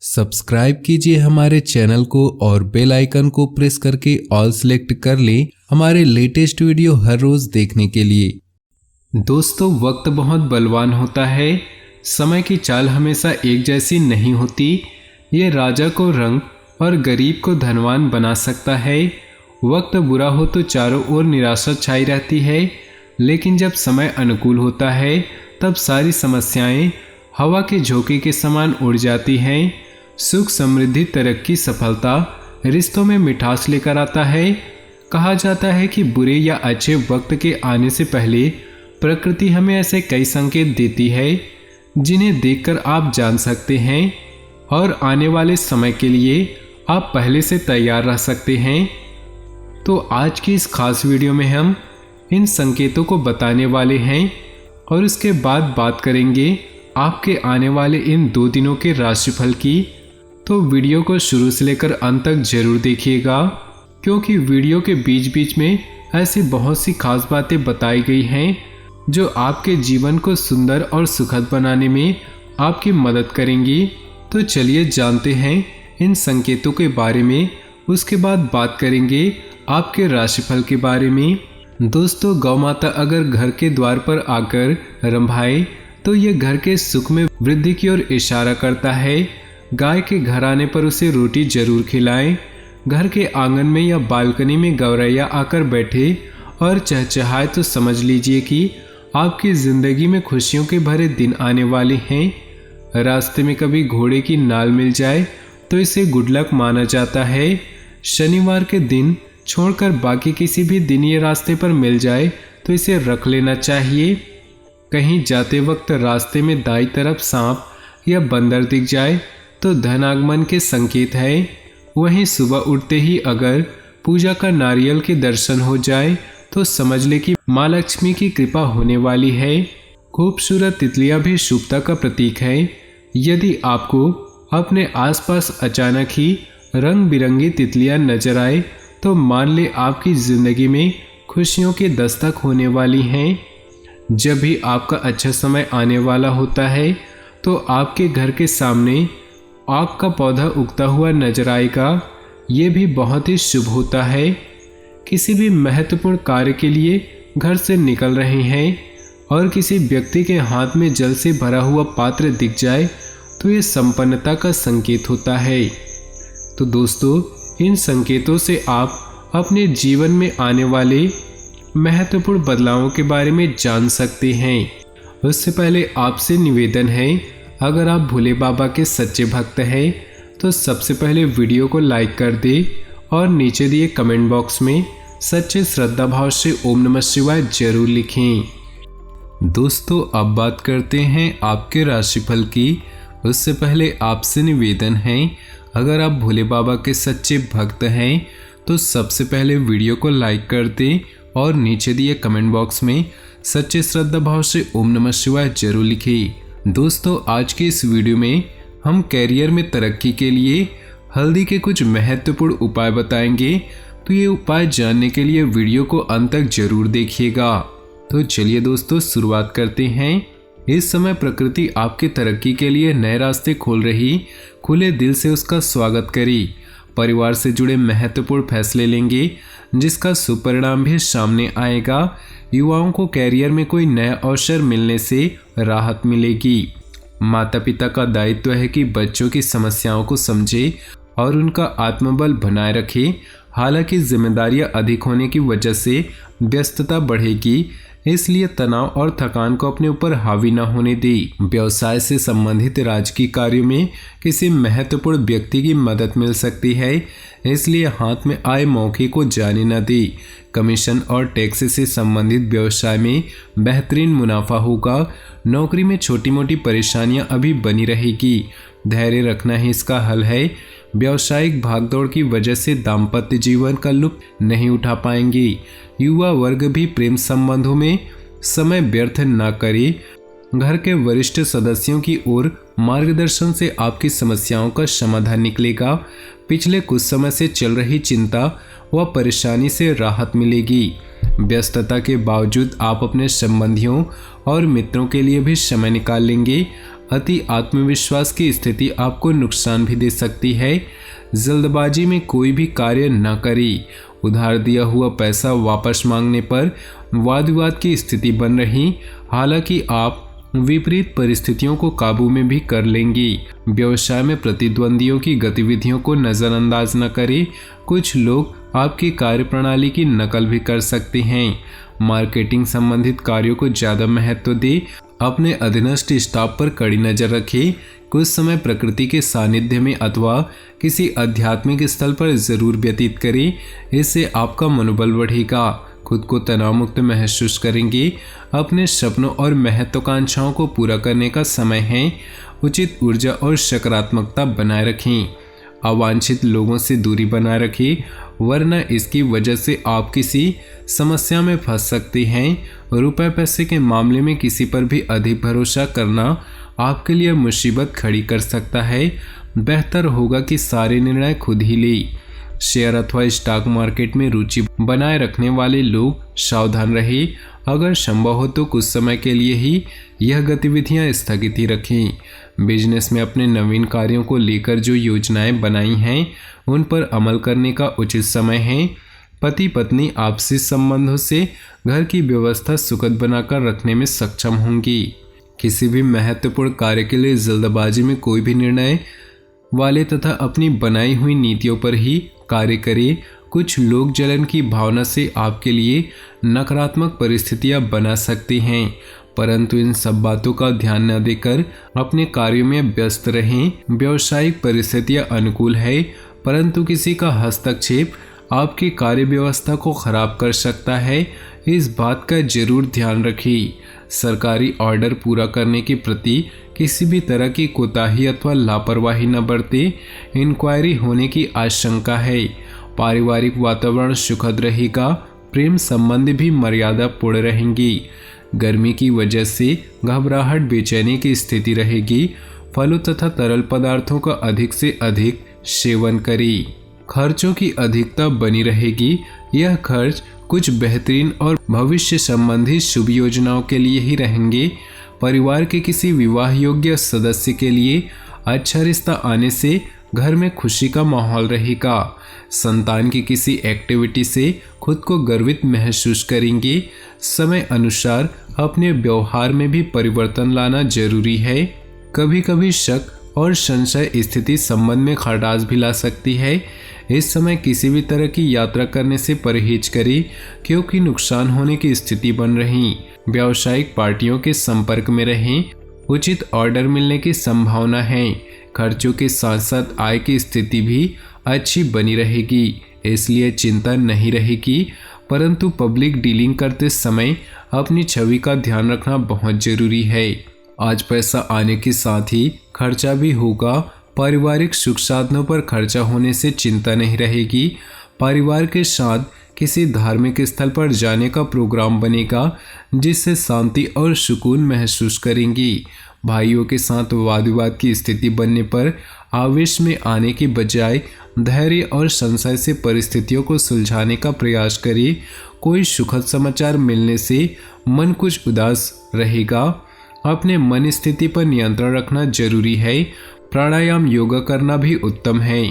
Subscribe कीजिए हमारे channel को और बेल आइकन को प्रेस करके ऑल सेलेक्ट कर लें हमारे लेटेस्ट वीडियो हर रोज देखने के लिए। दोस्तों, वक्त बहुत बलवान होता है। समय की चाल हमेशा एक जैसी नहीं होती। ये राजा को रंग और गरीब को धनवान बना सकता है। वक्त बुरा हो तो चारों ओर निराशा छाई रहती है, लेकिन जब समय अनुकूल होता है तब सारी समस्याएं हवा के झोंके के समान उड़ जाती हैं। सुख, समृद्धि, तरक्की, सफलता रिश्तों में मिठास लेकर आता है। कहा जाता है कि बुरे या अच्छे वक्त के आने से पहले प्रकृति हमें ऐसे कई संकेत देती है जिन्हें देखकर आप जान सकते हैं और आने वाले समय के लिए आप पहले से तैयार रह सकते हैं। तो आज की इस खास वीडियो में हम इन संकेतों को बताने वाले हैं और उसके बाद बात करेंगे आपके आने वाले इन 2 दिनों के राशिफल की। तो वीडियो को शुरू से लेकर अंत तक जरूर देखिएगा, क्योंकि वीडियो के बीच बीच में ऐसी बहुत सी खास बातें बताई गई हैं जो आपके जीवन को सुंदर और सुखद बनाने में आपकी मदद करेंगी। तो चलिए जानते हैं इन संकेतों के बारे में, उसके बाद बात करेंगे आपके राशिफल के बारे में। दोस्तों, गौ माता अगर घर के द्वार पर आकर रंभाए तो ये घर के सुख में वृद्धि की ओर इशारा करता है। गाय के घर आने पर उसे रोटी जरूर खिलाएं। घर के आंगन में या बालकनी में गौरैया आकर बैठे और चहचहाए तो समझ लीजिए कि आपकी जिंदगी में खुशियों के भरे दिन आने वाले हैं। रास्ते में कभी घोड़े की नाल मिल जाए तो इसे गुड लक माना जाता है। शनिवार के दिन छोड़कर बाकी किसी भी दिन ये रास्ते पर मिल जाए तो इसे रख लेना चाहिए। कहीं जाते वक्त रास्ते में दाईं तरफ सांप या बंदर दिख जाए तो धन आगमन के संकेत है। वहीं सुबह उठते ही अगर पूजा का नारियल के दर्शन हो जाए तो समझ ले कि माँ लक्ष्मी की कृपा होने वाली है। खूबसूरत तितलियां भी शुभता का प्रतीक है। यदि आपको अपने आसपास अचानक ही रंग बिरंगी तितलियां नजर आए तो मान ले आपकी जिंदगी में खुशियों की दस्तक होने वाली हैं। जब भी आपका अच्छा समय आने वाला होता है तो आपके घर के सामने आक का पौधा उगता हुआ नजर आएगा। ये भी बहुत ही शुभ होता है। किसी भी महत्वपूर्ण कार्य के लिए घर से निकल रहे हैं और किसी व्यक्ति के हाथ में जल से भरा हुआ पात्र दिख जाए तो ये संपन्नता का संकेत होता है। तो दोस्तों, इन संकेतों से आप अपने जीवन में आने वाले महत्वपूर्ण बदलावों के बारे में जान सकते हैं। उससे पहले आपसे निवेदन है, अगर आप भोले बाबा के सच्चे भक्त हैं तो सबसे पहले वीडियो को लाइक कर दें और नीचे दिए कमेंट बॉक्स में सच्चे श्रद्धा भाव से ओम नमः शिवाय जरूर लिखें। दोस्तों, अब बात करते हैं आपके राशिफल की। उससे पहले आपसे निवेदन है, अगर आप भोले बाबा के सच्चे भक्त हैं तो सबसे पहले वीडियो को लाइक कर दें और नीचे दिए कमेंट बॉक्स में सच्चे श्रद्धा भाव से ओम नमः शिवाय जरूर लिखें। दोस्तों, आज के इस वीडियो में हम कैरियर में तरक्की के लिए हल्दी के कुछ महत्वपूर्ण उपाय बताएंगे। तो ये उपाय जानने के लिए वीडियो को अंत तक जरूर देखिएगा। तो चलिए दोस्तों, शुरुआत करते हैं। इस समय प्रकृति आपके तरक्की के लिए नए रास्ते खोल रही, खुले दिल से उसका स्वागत करें। परिवार से जुड़े महत्वपूर्ण फैसले लेंगे जिसका सुपरिणाम भी सामने आएगा। युवाओं को कैरियर में कोई नया अवसर मिलने से राहत मिलेगी। माता पिता का दायित्व है कि बच्चों की समस्याओं को समझे और उनका आत्मबल बनाए रखे। हालांकि जिम्मेदारियां अधिक होने की वजह से व्यस्तता बढ़ेगी, इसलिए तनाव और थकान को अपने ऊपर हावी न होने दें। व्यवसाय से संबंधित राजकीय कार्यों में किसी महत्वपूर्ण व्यक्ति की मदद मिल सकती है, इसलिए हाथ में आए मौके को जाने न दें। कमीशन और टैक्स से संबंधित व्यवसाय में बेहतरीन मुनाफा होगा। नौकरी में छोटी मोटी परेशानियां अभी बनी रहेगी, धैर्य रखना ही इसका हल है। व्यावसायिक भागदौड़ की वजह से दाम्पत्य जीवन का लुत्फ नहीं उठा पाएंगे। युवा वर्ग भी प्रेम संबंधों में समय व्यर्थ न करे। घर के वरिष्ठ सदस्यों की ओर मार्गदर्शन से आपकी समस्याओं का समाधान निकलेगा। पिछले कुछ समय से चल रही चिंता व परेशानी से राहत मिलेगी। व्यस्तता के बावजूद आप अपने संबंधियों और मित्रों के लिए भी समय निकाल लेंगे। अति आत्मविश्वास की स्थिति आपको नुकसान भी दे सकती है। जल्दबाजी में कोई भी कार्य न करें। उधार दिया हुआ पैसा वापस मांगने पर वाद विवाद की स्थिति बन रही, हालांकि आप विपरीत परिस्थितियों को काबू में भी कर लेंगी। व्यवसाय में प्रतिद्वंदियों की गतिविधियों को नज़रअंदाज न करें। कुछ लोग आपकी कार्यप्रणाली की नकल भी कर सकते हैं। मार्केटिंग संबंधित कार्यों को ज़्यादा महत्व दें। अपने अधीनस्थ स्टाफ पर कड़ी नज़र रखें। कुछ समय प्रकृति के सानिध्य में अथवा किसी आध्यात्मिक स्थल पर जरूर व्यतीत करें। इससे आपका मनोबल बढ़ेगा। खुद को तनाव मुक्त महसूस करेंगे। अपने सपनों और महत्वाकांक्षाओं को पूरा करने का समय है। उचित ऊर्जा और सकारात्मकता बनाए रखें। अवांछित लोगों से दूरी बनाए रखें, वरना इसकी वजह से आप किसी समस्या में फंस सकते हैं। रुपए पैसे के मामले में किसी पर भी अधिक भरोसा करना आपके लिए मुसीबत खड़ी कर सकता है। बेहतर होगा कि सारे निर्णय खुद ही लें। शेयर अथवा स्टॉक मार्केट में रुचि बनाए रखने वाले लोग सावधान रहे। अगर संभव हो तो कुछ समय के लिए ही यह गतिविधियां स्थगित ही रखें। बिजनेस में अपने नवीन कार्यों को लेकर जो योजनाएं बनाई हैं उन पर अमल करने का उचित समय है। पति पत्नी आपसी संबंधों से घर की व्यवस्था सुखद बनाकर रखने में सक्षम होंगी। किसी भी महत्वपूर्ण कार्य के लिए जल्दबाजी में कोई भी निर्णय वाले तथा अपनी बनाई हुई नीतियों पर ही कार्य करें। कुछ लोग जलन की भावना से आपके लिए नकारात्मक परिस्थितियां बना सकते हैं, परंतु इन सब बातों का ध्यान न देकर अपने कार्यों में व्यस्त रहें। व्यावसायिक परिस्थितियां अनुकूल है, परंतु किसी का हस्तक्षेप आपकी कार्य व्यवस्था को खराब कर सकता है। इस बात का जरूर ध्यान रखें। सरकारी ऑर्डर पूरा करने के प्रति किसी भी तरह की कोताही अथवा लापरवाही न बरते। इंक्वायरी होने की आशंका है। पारिवारिक वातावरण सुखद रहेगा। प्रेम संबंध भी मर्यादा पूर्ण रहेंगी। गर्मी की वजह से घबराहट बेचैनी की स्थिति रहेगी। फलों तथा तरल पदार्थों का अधिक से अधिक सेवन करें। खर्चों की अधिकता बनी रहेगी। यह खर्च कुछ बेहतरीन और भविष्य संबंधी शुभ योजनाओं के लिए ही रहेंगे। परिवार के किसी विवाह योग्य सदस्य के लिए अच्छा रिश्ता आने से घर में खुशी का माहौल रहेगा। संतान की किसी एक्टिविटी से खुद को गर्वित महसूस करेंगे। समय अनुसार अपने व्यवहार में भी परिवर्तन लाना जरूरी है। कभी कभी शक और संशय स्थिति संबंध में खटास भी ला सकती है। इस समय किसी भी तरह की यात्रा करने से परहेज करें, क्योंकि नुकसान होने की स्थिति बन रही। व्यावसायिक पार्टियों के संपर्क में रहें। उचित ऑर्डर मिलने की संभावना है। खर्चों के साथ साथ आय की स्थिति भी अच्छी बनी रहेगी, इसलिए चिंता नहीं रहेगी। परंतु पब्लिक डीलिंग करते समय अपनी छवि का ध्यान रखना बहुत जरूरी है। आज पैसा आने के साथ ही खर्चा भी होगा। पारिवारिक सुख साधनों पर खर्चा होने से चिंता नहीं रहेगी। परिवार के साथ किसी धार्मिक स्थल पर जाने का प्रोग्राम बनेगा, जिससे शांति और सुकून महसूस करेंगी। भाइयों के साथ वाद विवाद की स्थिति बनने पर आवेश में आने के बजाय धैर्य और संशय से परिस्थितियों को सुलझाने का प्रयास करें। कोई सुखद समाचार मिलने से मन कुछ उदास रहेगा। अपने मन स्थिति पर नियंत्रण रखना जरूरी है। प्राणायाम योगा करना भी उत्तम है।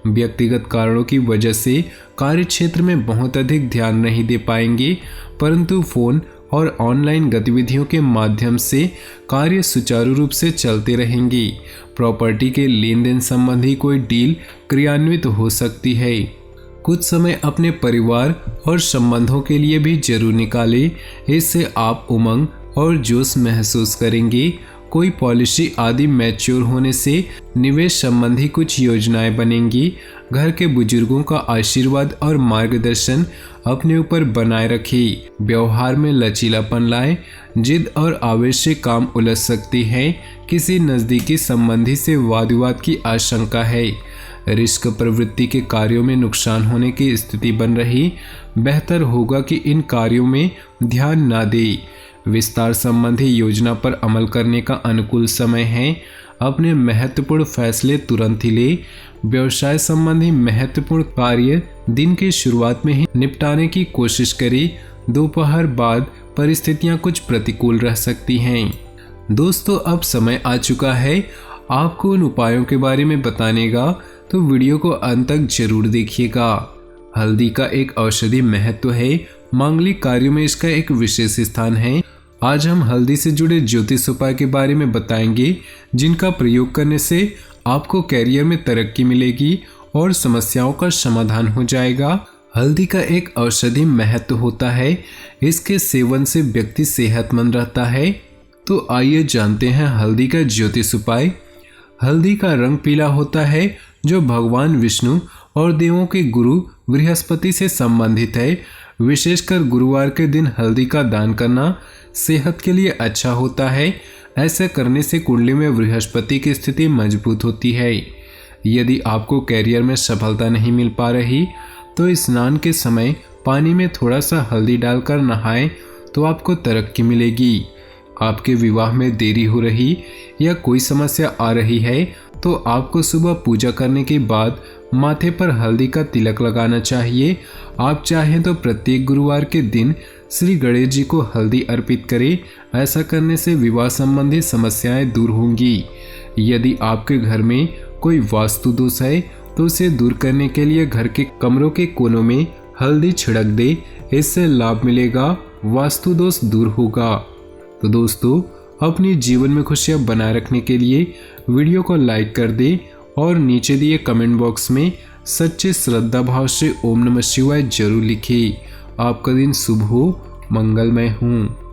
व्यक्तिगत कारणों की वजह से कार्य क्षेत्र में बहुत अधिक ध्यान नहीं दे पाएंगे, परंतु फोन और ऑनलाइन गतिविधियों के माध्यम से कार्य सुचारू रूप से चलते रहेंगे। प्रॉपर्टी के लेन देन संबंधी कोई डील क्रियान्वित हो सकती है। कुछ समय अपने परिवार और संबंधों के लिए भी जरूर निकालें। इससे आप उमंग और जोश महसूस करेंगे। कोई पॉलिसी आदि मैच्योर होने से निवेश संबंधी कुछ योजनाएं बनेंगी। घर के बुजुर्गों का आशीर्वाद और मार्गदर्शन अपने ऊपर बनाए रखें। व्यवहार में लचीलापन लाएं। जिद और आवेश से काम उलझ सकती है। किसी नज़दीकी संबंधी से वाद विवाद की आशंका है। रिस्क प्रवृत्ति के कार्यों में नुकसान होने की स्थिति बन रही। बेहतर होगा कि इन कार्यों में ध्यान न दें। विस्तार संबंधी योजना पर अमल करने का अनुकूल समय है। अपने महत्वपूर्ण फैसले तुरंत ही लें। व्यवसाय संबंधी महत्वपूर्ण कार्य दिन की शुरुआत में ही निपटाने की कोशिश करें। दोपहर बाद परिस्थितियां कुछ प्रतिकूल रह सकती हैं। दोस्तों अब समय आ चुका है आपको उन उपायों के बारे में बताने का, तो वीडियो को अंत तक जरूर देखिएगा। हल्दी का एक औषधि महत्व है, मांगलिक कार्यों में इसका एक विशेष स्थान है। आज हम हल्दी से जुड़े ज्योतिष उपाय के बारे में बताएंगे, जिनका प्रयोग करने से आपको कैरियर में तरक्की मिलेगी और समस्याओं का समाधान हो जाएगा। हल्दी का एक औषधि महत्व होता है, इसके सेवन से व्यक्ति सेहतमंद रहता है। तो आइए जानते हैं हल्दी का ज्योतिष उपाय। हल्दी का रंग पीला होता है, जो भगवान विष्णु और देवों के गुरु बृहस्पति से संबंधित है। विशेषकर गुरुवार के दिन हल्दी का दान करना सेहत के लिए अच्छा होता है। ऐसा करने से कुंडली में बृहस्पति की स्थिति मजबूत होती है। यदि आपको कैरियर में सफलता नहीं मिल पा रही, तो स्नान के समय पानी में थोड़ा सा हल्दी डालकर नहाएं तो आपको तरक्की मिलेगी। आपके विवाह में देरी हो रही या कोई समस्या आ रही है, तो आपको सुबह पूजा करने के बाद माथे पर हल्दी का तिलक लगाना चाहिए। आप चाहें तो प्रत्येक गुरुवार के दिन श्री गणेश जी को हल्दी अर्पित करें। ऐसा करने से विवाह संबंधी समस्याएं दूर होंगी। यदि आपके घर में कोई वास्तु दोष है, तो उसे दूर करने के लिए घर के कमरों के कोनों में हल्दी छिड़क दे, इससे लाभ मिलेगा, वास्तु दोष दूर होगा। तो दोस्तों, अपने जीवन में खुशियां बनाए रखने के लिए वीडियो को लाइक कर दें और नीचे दिए कमेंट बॉक्स में सच्चे श्रद्धा भाव से ओम नमः शिवाय जरूर लिखें। आपका दिन शुभ हो, मंगलमय हो।